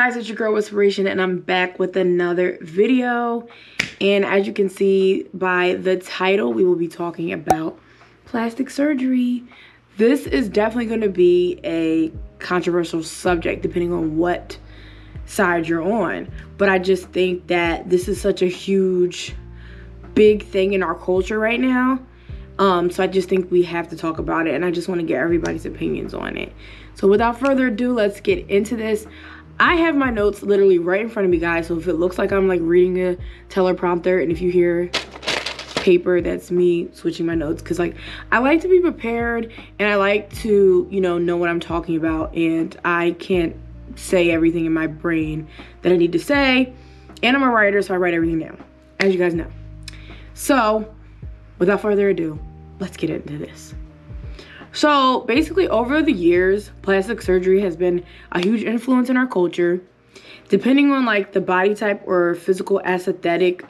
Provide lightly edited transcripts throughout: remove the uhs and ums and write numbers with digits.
guys, it's your girl Whitspiration, and I'm back with another video. And as you can see by the title, we will be talking about plastic surgery. This is definitely going to be a controversial subject depending on what side you're on, but I just think that this is such a huge, big thing in our culture right now. So I just think we have to talk about it, and I just want to get everybody's opinions on it. So without further ado, let's get into this. I have my notes literally right in front of me, guys, so if it looks like I'm like reading a teleprompter, and if you hear paper, that's me switching my notes, because like I like to be prepared, and I like to, you know what I'm talking about, and I can't say everything in my brain that I need to say, and I'm a writer, so I write everything down, as you guys know. So without further ado, let's get into this. So basically, over the years, plastic surgery has been a huge influence in our culture. Depending on like the body type or physical aesthetic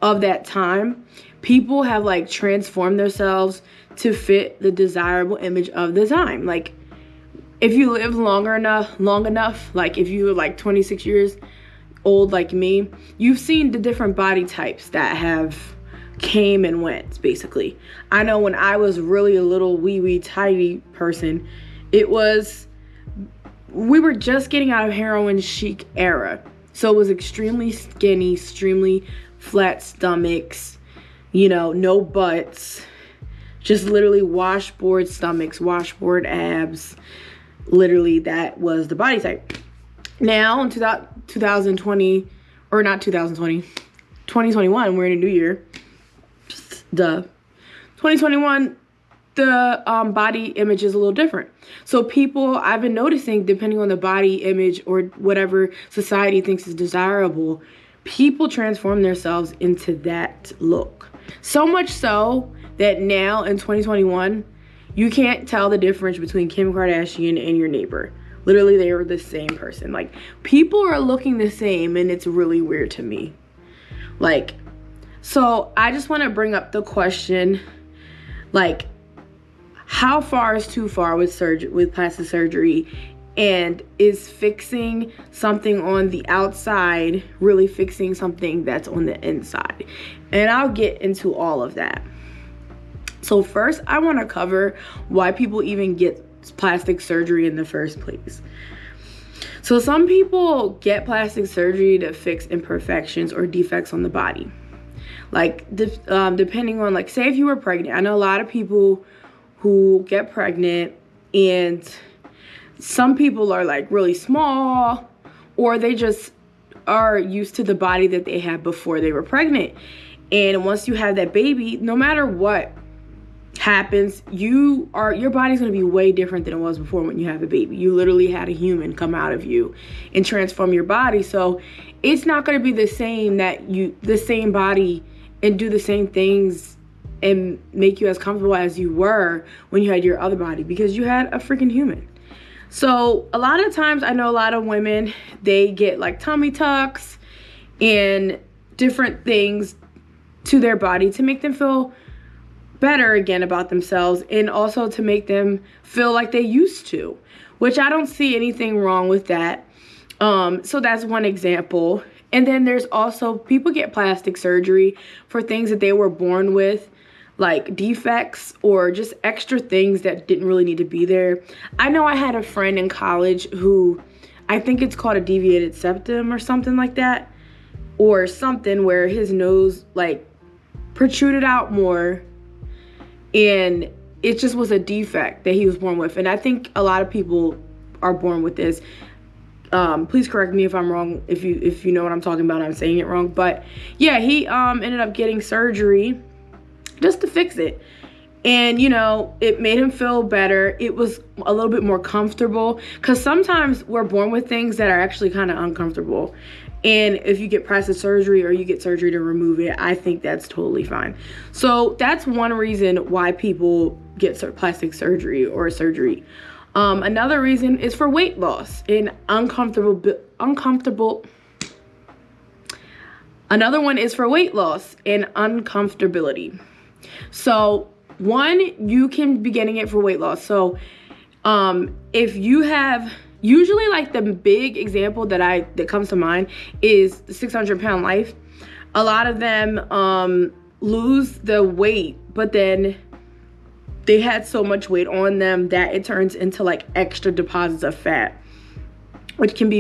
of that time, people have like transformed themselves to fit the desirable image of the time. Like if you live long enough, like if you were like 26 years old like me, you've seen the different body types that have came and went. Basically, I know when I was really a little wee tiny person, we were just getting out of heroin chic era, so it was extremely skinny, extremely flat stomachs, no butts, just literally washboard stomachs, washboard abs. Literally, that was the body type. Now in 2020, or not 2020, 2021, we're in a new year. 2021, the body image is a little different. So people, I've been noticing, depending on the body image or whatever society thinks is desirable, people transform themselves into that look. So much so that now in 2021, you can't tell the difference between Kim Kardashian and your neighbor. Literally, they are the same person. Like, people are looking the same, and it's really weird to me. Like, so I just want to bring up the question, like, how far is too far with plastic surgery, and is fixing something on the outside really fixing something that's on the inside? And I'll get into all of that. So first, I want to cover why people even get plastic surgery in the first place. So some people get plastic surgery to fix imperfections or defects on the body. Like, depending on, like, say if you were pregnant. I know a lot of people who get pregnant, and some people are like really small, or they just are used to the body that they had before they were pregnant. And once you have that baby, no matter what happens, your body's going to be way different than it was before when you have a baby. You literally had a human come out of you and transform your body. So it's not going to be the same body and do the same things and make you as comfortable as you were when you had your other body, because you had a freaking human. So a lot of times, I know a lot of women, they get like tummy tucks and different things to their body to make them feel better again about themselves, and also to make them feel like they used to, which I don't see anything wrong with that. So that's one example. And then there's also, people get plastic surgery for things that they were born with, like defects or just extra things that didn't really need to be there. I know I had a friend in college who, I think it's called a deviated septum or something like that, or something where his nose like protruded out more, and it just was a defect that he was born with. And I think a lot of people are born with this. Please correct me if I'm wrong, if you know what I'm talking about, I'm saying it wrong. But yeah, he ended up getting surgery just to fix it. And, it made him feel better. It was a little bit more comfortable, because sometimes we're born with things that are actually kind of uncomfortable. And if you get plastic surgery or you get surgery to remove it, I think that's totally fine. So that's one reason why people get plastic surgery or surgery. Another reason is for weight loss and uncomfortable. Another one is for weight loss and uncomfortability. So one, you can be getting it for weight loss. So if you have usually like the big example that comes to mind is the 600-pound life. A lot of them lose the weight, but then they had so much weight on them that it turns into like extra deposits of fat, which can be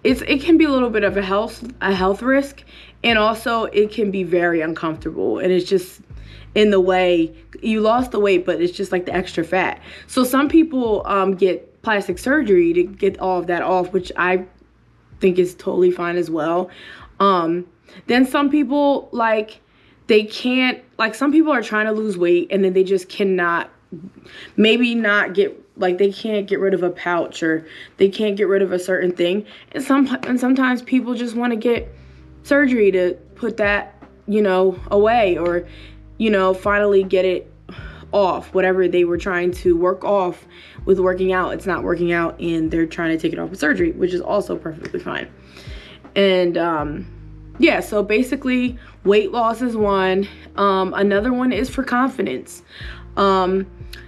it can be a little bit of a health risk, and also it can be very uncomfortable, and it's just in the way. You lost the weight, but it's just like the extra fat. So some people get plastic surgery to get all of that off, which I think is totally fine as well. Then some people some people are trying to lose weight and then they just cannot, they can't get rid of a pouch, or they can't get rid of a certain thing. And sometimes people just want to get surgery to put that, away, or, finally get it off. Whatever they were trying to work off with working out, it's not working out, and they're trying to take it off with surgery, which is also perfectly fine. And yeah, so basically weight loss is one. Another one is for confidence.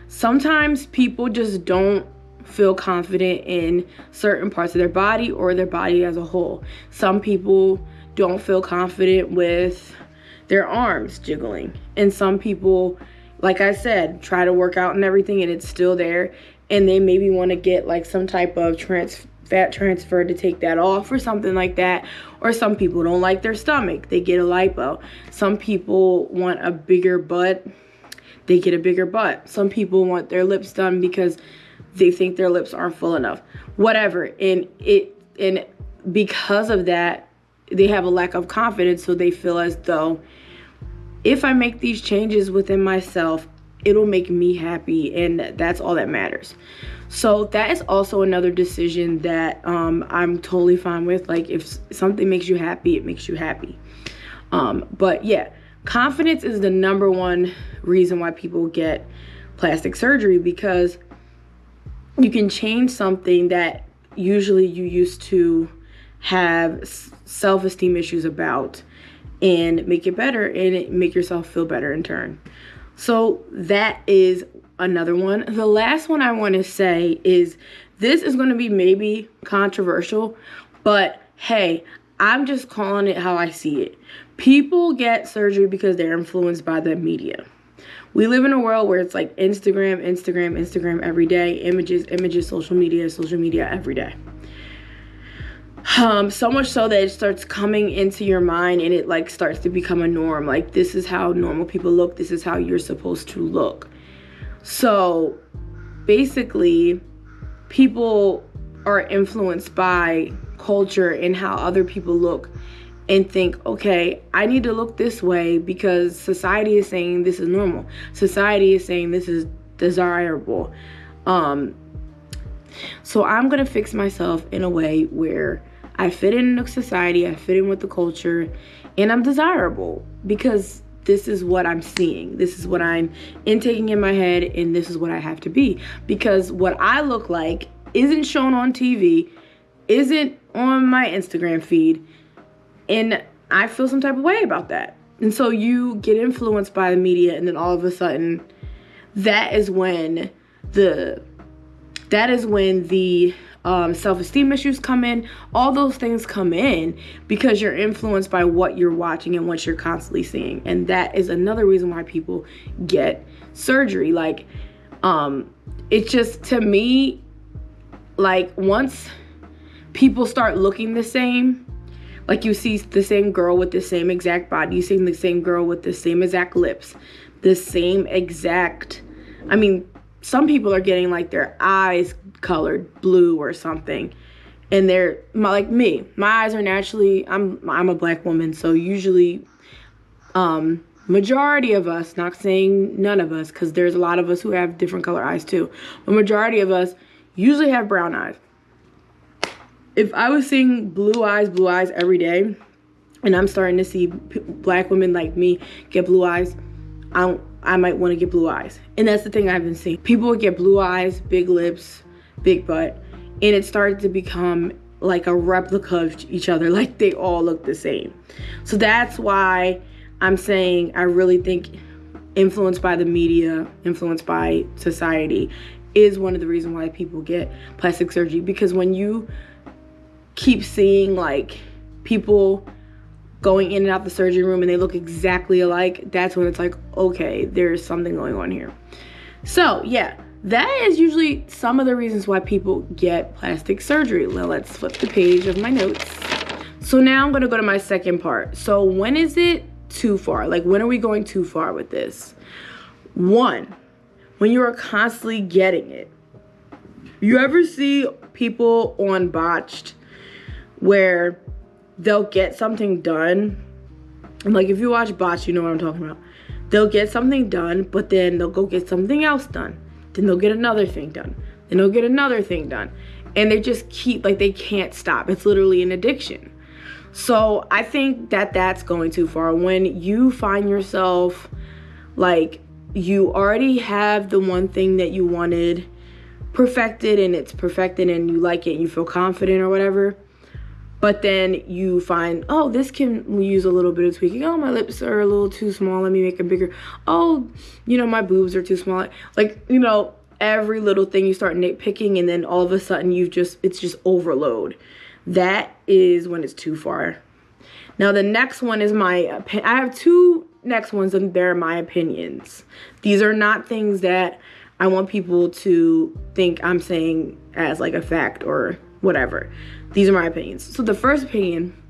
Sometimes people just don't feel confident in certain parts of their body or their body as a whole. Some people don't feel confident with their arms jiggling, and some people, like I said, try to work out and everything and it's still there, and they maybe want to get like some type of fat transfer to take that off or something like that. Or some people don't like their stomach, they get a lipo. Some people want a bigger butt, they get a bigger butt. Some people want their lips done because they think their lips aren't full enough, whatever. And because of that, they have a lack of confidence, so they feel as though if I make these changes within myself, it'll make me happy, and that's all that matters. So that is also another decision that I'm totally fine with. Like, if something makes you happy, it makes you happy. But yeah, confidence is the number one reason why people get plastic surgery, because you can change something that usually you used to have self-esteem issues about, and make it better, and make yourself feel better in turn. So that is another one. The last one I want to say is, this is going to be maybe controversial, but hey, I'm just calling it how I see it. People get surgery because they're influenced by the media. We live in a world where it's like Instagram every day, images, social media every day. So much so that it starts coming into your mind, and it like starts to become a norm. Like, this is how normal people look. This is how you're supposed to look. So basically, people are influenced by culture and how other people look, and think, okay, I need to look this way because society is saying this is normal. Society is saying this is desirable. So I'm going to fix myself in a way where I fit in society, I fit in with the culture, and I'm desirable, because this is what I'm seeing. This is what I'm intaking in my head, and this is what I have to be. Because what I look like isn't shown on TV, isn't on my Instagram feed, and I feel some type of way about that. And so you get influenced by the media, and then all of a sudden, that is when the self-esteem issues come in. All those things come in because you're influenced by what you're watching and what you're constantly seeing. And that is another reason why people get surgery. Like, it's just, to me, like, once people start looking the same, like, you see the same girl with the same exact body, you see the same girl with the same exact lips, the same exact, some people are getting like their eyes colored blue or something, and they're like me. My eyes are naturally, I'm a black woman, so usually majority of us, not saying none of us, because there's a lot of us who have different color eyes too, but majority of us usually have brown eyes. If I was seeing blue eyes every day, and I'm starting to see black women like me get blue eyes, I might want to get blue eyes. And that's the thing I've been seeing. People would get blue eyes, big lips, big butt, and it started to become like a replica of each other. Like, they all look the same. So that's why I'm saying I really think influenced by the media, influenced by society, is one of the reasons why people get plastic surgery. Because when you keep seeing like people going in and out the surgery room and they look exactly alike, that's when it's like, okay, there's something going on here. So yeah, that is usually some of the reasons why people get plastic surgery. Well, let's flip the page of my notes. So now I'm gonna go to my second part. So when is it too far? Like, when are we going too far with this? One, when you are constantly getting it. You ever see people on Botched where they'll get something done? And like, if you watch Botched, you know what I'm talking about. They'll get something done, but then they'll go get something else done. Then they'll get another thing done. Then they'll get another thing done. And they just keep, like, they can't stop. It's literally an addiction. So I think that that's going too far. When you find yourself, like, you already have the one thing that you wanted perfected, and it's perfected and you like it and you feel confident or whatever, but then you find, oh, this can use a little bit of tweaking. Oh, my lips are a little too small, let me make them bigger. Oh, you know, my boobs are too small. Like, you know, every little thing you start nitpicking, and then all of a sudden it's just overload. That is when it's too far. Now the next one is I have two next ones, and they're my opinions. These are not things that I want people to think I'm saying as like a fact or whatever. These are my opinions. So the first opinion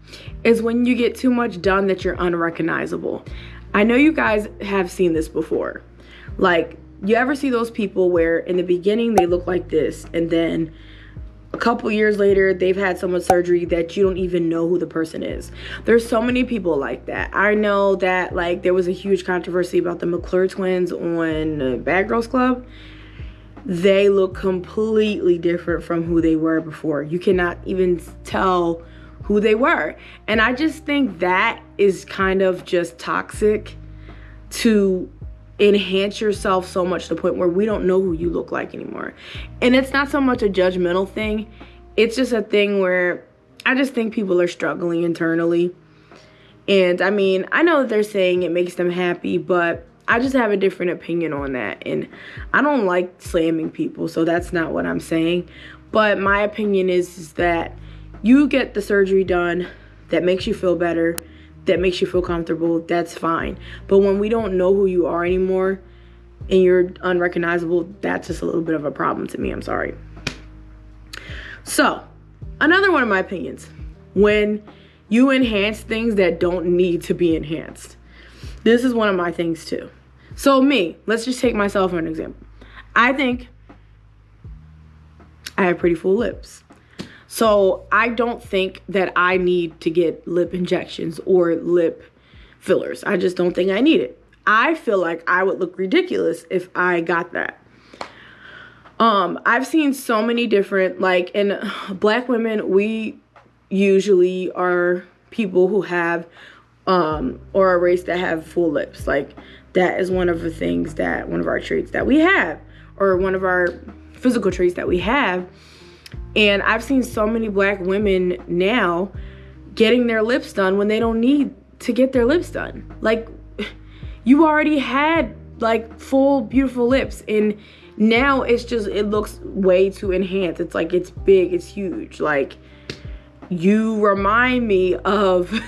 is when you get too much done that you're unrecognizable. I know you guys have seen this before. Like, you ever see those people where in the beginning they look like this, and then a couple years later they've had so much surgery that you don't even know who the person is? There's so many people like that. I know that, like, there was a huge controversy about the McClure twins on Bad Girls Club. They look completely different from who they were before. You cannot even tell who they were. And I just think that is kind of just toxic, to enhance yourself so much to the point where we don't know who you look like anymore. And it's not so much a judgmental thing. It's just a thing where I just think people are struggling internally. And I mean, I know that they're saying it makes them happy, but I just have a different opinion on that. And I don't like slamming people, so that's not what I'm saying. But my opinion is that you get the surgery done that makes you feel better, that makes you feel comfortable, that's fine. But when we don't know who you are anymore and you're unrecognizable, that's just a little bit of a problem to me. I'm sorry. So, another one of my opinions, when you enhance things that don't need to be enhanced. This is one of my things too. So me, let's just take myself for an example. I think I have pretty full lips. So I don't think that I need to get lip injections or lip fillers. I just don't think I need it. I feel like I would look ridiculous if I got that. I've seen so many different, like, in Black women, we usually are people who have, or a race that have full lips. Like, that is one of the things that, one of our traits that we have, or one of our physical traits that we have. And I've seen so many Black women now getting their lips done when they don't need to get their lips done. Like, you already had, like, full, beautiful lips, and now it's just, it looks way too enhanced. It's like, it's big, it's huge. Like, you remind me of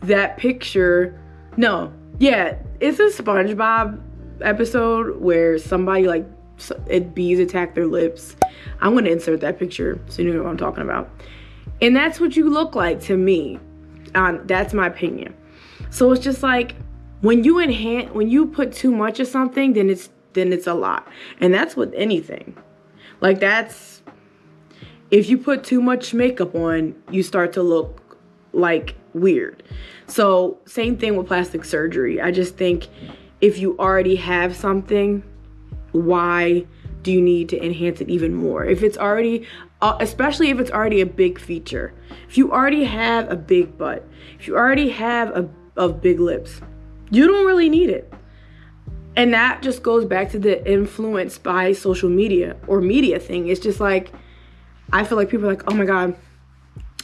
that picture. No, yeah, it's a SpongeBob episode where somebody, like, bees attack their lips. I'm gonna insert that picture so you know what I'm talking about. And that's what you look like to me. That's my opinion. So it's just like, when you put too much of something, then it's a lot. And that's with anything. Like, that's, if you put too much makeup on, you start to look like weird. So same thing with plastic surgery. I just think if you already have something, why do you need to enhance it even more? If it's already, especially if it's already a big feature. If you already have a big butt, if you already have a big lips, you don't really need it. And that just goes back to the influence by social media or media thing. It's just like, I feel like people are like, oh my God,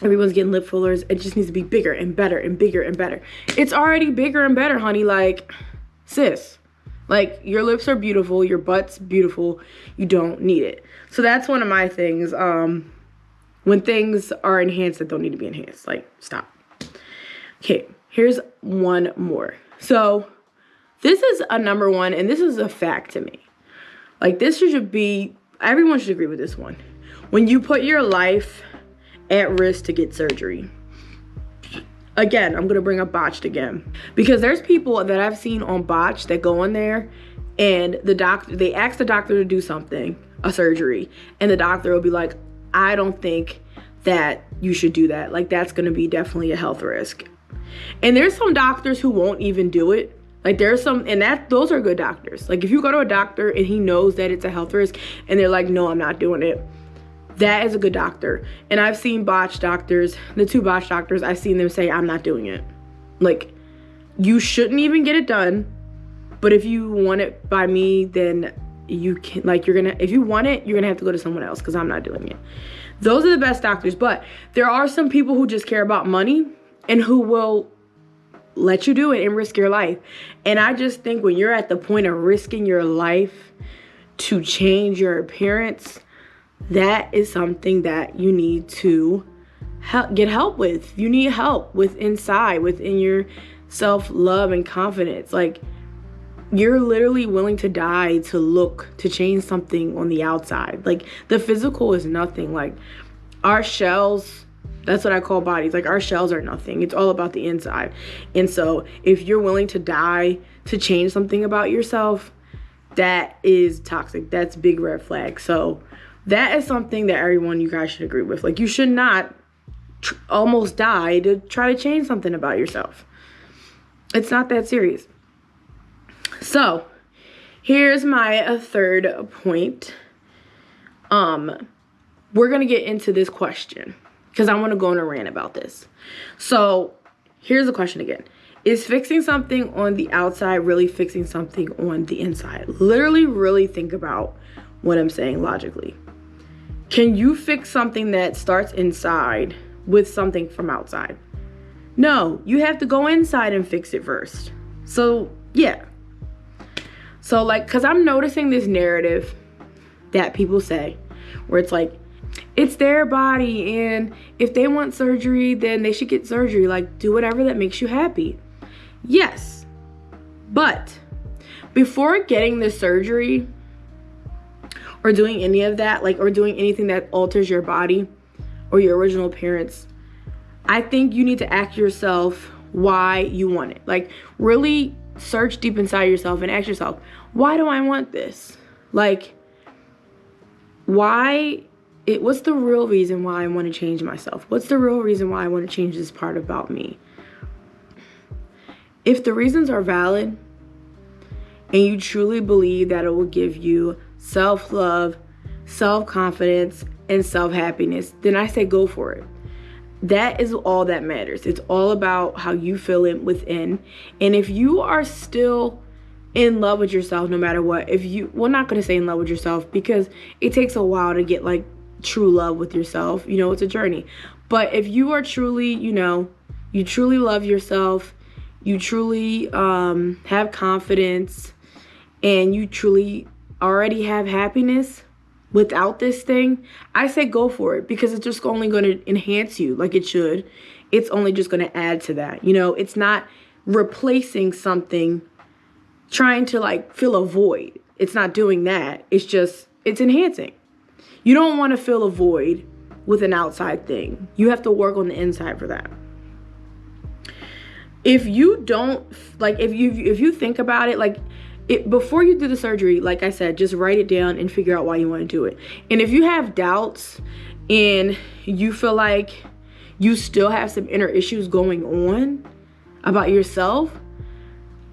everyone's getting lip fillers. It just needs to be bigger and better and bigger and better. It's already bigger and better, honey. Like, sis, Like, your lips are beautiful, your butt's beautiful, you don't need it. So that's one of my things. When things are enhanced that don't need to be enhanced, like, stop. Okay, here's one more. So this is a number one, and this is a fact to me. Like, this should be, everyone should agree with this one. When you put your life at risk to get surgery. Again, I'm gonna bring up botched again, because there's people that I've seen on botched that go in there and they ask the doctor to do something, a surgery, and the doctor will be like, I don't think that you should do that. Like, that's gonna be definitely a health risk. And there's some doctors who won't even do it. Like, there's some, and those are good doctors. Like, if you go to a doctor and he knows that it's a health risk and they're like, no, I'm not doing it, that is a good doctor. And I've seen botched doctors, the 2 botched doctors, I've seen them say, I'm not doing it. Like, you shouldn't even get it done. But if you want it by me, then you can, like, if you want it, you're gonna have to go to someone else, because I'm not doing it. Those are the best doctors. But there are some people who just care about money and who will let you do it and risk your life. And I just think when you're at the point of risking your life to change your appearance, that is something that you need to get help with. You need help within your self-love and confidence. Like, you're literally willing to die to change something on the outside. Like, the physical is nothing. Like, our shells, that's what I call bodies. Like, our shells are nothing. It's all about the inside. And so if you're willing to die to change something about yourself, that is toxic. That's big red flag. So that is something that you guys should agree with. Like, you should not almost die to try to change something about yourself. It's not that serious. So here's my third point. We're going to get into this question because I want to go on a rant about this. So here's the question again. Is fixing something on the outside really fixing something on the inside? Literally, really think about what I'm saying logically. Can you fix something that starts inside with something from outside? No, you have to go inside and fix it first. So, yeah. So, like, because I'm noticing this narrative that people say where it's like, it's their body, and if they want surgery, then they should get surgery. Like, do whatever that makes you happy. Yes, but before getting the surgery or doing any of that, like, or doing anything that alters your body or your original appearance, I think you need to ask yourself why you want it. Like, really search deep inside yourself and ask yourself, why do I want this? Like, what's the real reason why I want to change myself? What's the real reason why I want to change this part about me? If the reasons are valid and you truly believe that it will give you self-love, self-confidence, and self-happiness, then I say go for it. That is all that matters. It's all about how you feel it within. And if you are still in love with yourself, no matter what, not going to say in love with yourself, because it takes a while to get like true love with yourself. You know, it's a journey. But if you are truly, you truly love yourself, you truly have confidence, and you truly already have happiness without this thing, I say go for it, because it's just only going to enhance you like it should. It's only just going to add to that. It's not replacing something, trying to like fill a void. It's not doing that. It's enhancing. You don't want to fill a void with an outside thing. You have to work on the inside for that. If you don't, like, if you think about it, like, before you do the surgery, like I said, just write it down and figure out why you want to do it. And if you have doubts and you feel like you still have some inner issues going on about yourself,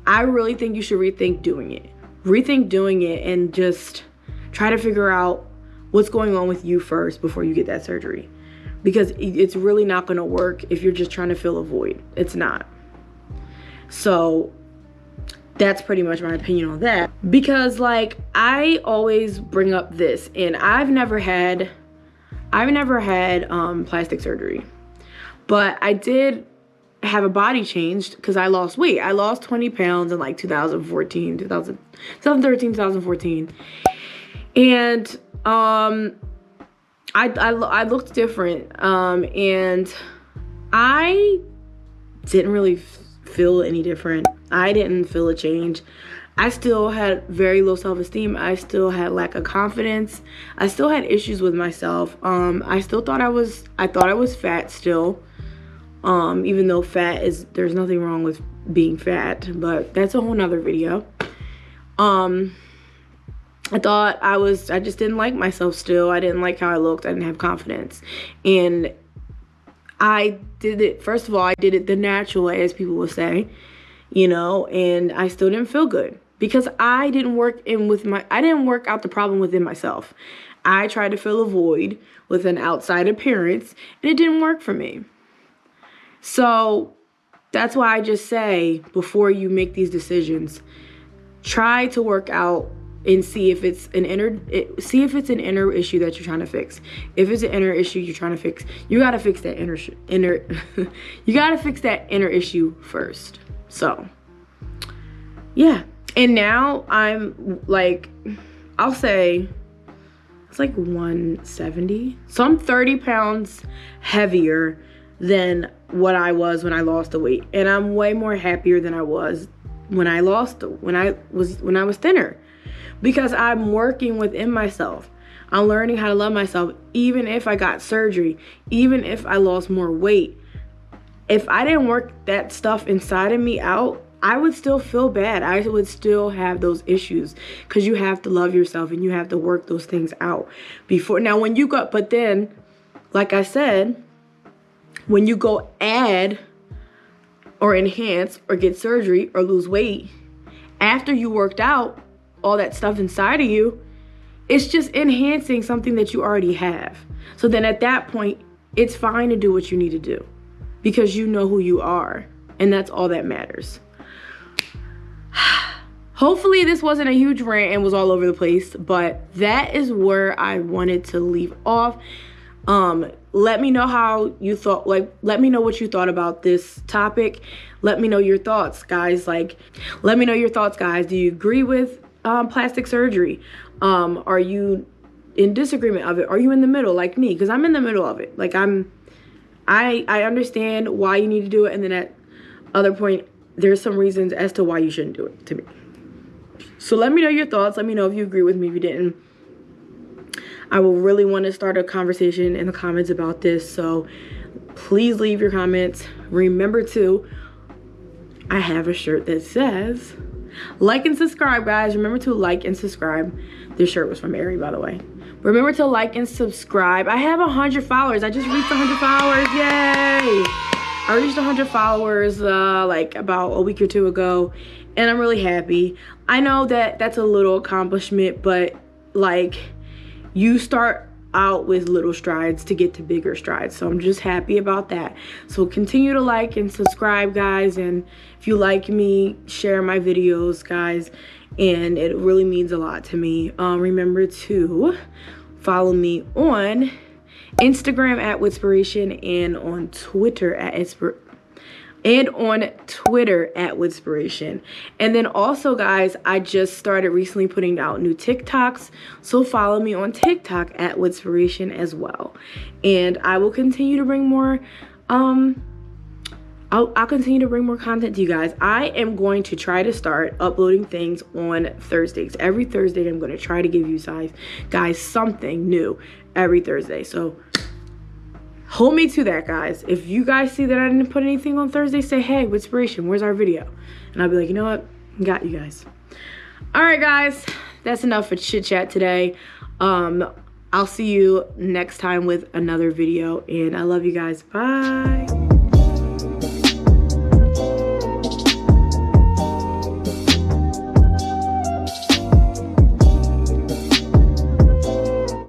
I really think you should rethink doing it. Rethink doing it and just try to figure out what's going on with you first before you get that surgery. Because it's really not going to work if you're just trying to fill a void. It's not. So that's pretty much my opinion on that. Because, like, I always bring up this, and I've never had plastic surgery, but I did have a body change because I lost weight. I lost 20 pounds in like 2013, 2014. And I looked different. And I didn't really feel any different. I didn't feel a change. I still had very low self-esteem. I still had lack of confidence. I still had issues with myself. I still thought I was fat still. Even though there's nothing wrong with being fat, but that's a whole nother video. I just didn't like myself still. I didn't like how I looked. I didn't have confidence. And first of all, I did it the natural way, as people will say, you know, and I still didn't feel good because I didn't work out the problem within myself. I tried to fill a void with an outside appearance, and it didn't work for me. So that's why I just say, before you make these decisions, try to work out and see if it's an inner issue that you're trying to fix. If it's an inner issue you're trying to fix, you gotta fix that you gotta fix that inner issue first. So yeah, and now I'm like, I'll say it's like 170. So I'm 30 pounds heavier than what I was when I lost the weight, and I'm way more happier than I was when I was thinner, because I'm working within myself. I'm learning how to love myself. Even if I got surgery, even if I lost more weight, if I didn't work that stuff inside of me out, I would still feel bad. I would still have those issues, because you have to love yourself and you have to work those things out before. Now, but then, like I said, when you go add or enhance or get surgery or lose weight, after you worked out all that stuff inside of you, it's just enhancing something that you already have. So then at that point, it's fine to do what you need to do, because you know who you are, and that's all that matters. Hopefully this wasn't a huge rant and was all over the place, but that is where I wanted to leave off. Let me know how you thought, let me know what you thought about this topic. Let me know your thoughts, guys. Let me know your thoughts, guys. Do you agree with plastic surgery? Are you in disagreement of it? Are you in the middle like me? Because I'm in the middle of it. I understand why you need to do it, and then at other point, there's some reasons as to why you shouldn't do it to me. So let me know your thoughts. Let me know if you agree with me, if you didn't. I will really want to start a conversation in the comments about this, so please leave your comments. Remember to, I have a shirt that says like and subscribe, guys. Remember to like and subscribe. This shirt was from Aerie, by the way. Remember to like and subscribe. I have 100 followers. I just reached 100 followers. Yay! I reached 100 followers like about a week or two ago, and I'm really happy. I know that that's a little accomplishment, but you start out with little strides to get to bigger strides. So I'm just happy about that. So continue to like and subscribe, guys. And if you like me, share my videos, guys. And it really means a lot to me. Remember to follow me on Instagram at Whitspiration, and on Twitter at Whitspiration. And then also, guys, I just started recently putting out new TikToks, so follow me on TikTok at Whitspiration as well. And I will continue to bring more I'll continue to bring more content to you guys. I am going to try to start uploading things on Thursdays. Every Thursday I'm going to try to give you guys something new every Thursday. So hold me to that, guys. If you guys see that I didn't put anything on Thursday, say, hey, Whitspiration, where's our video? And I'll be like, you know what? Got you guys. All right, guys. That's enough for chit chat today. I'll see you next time with another video, and I love you guys. Bye.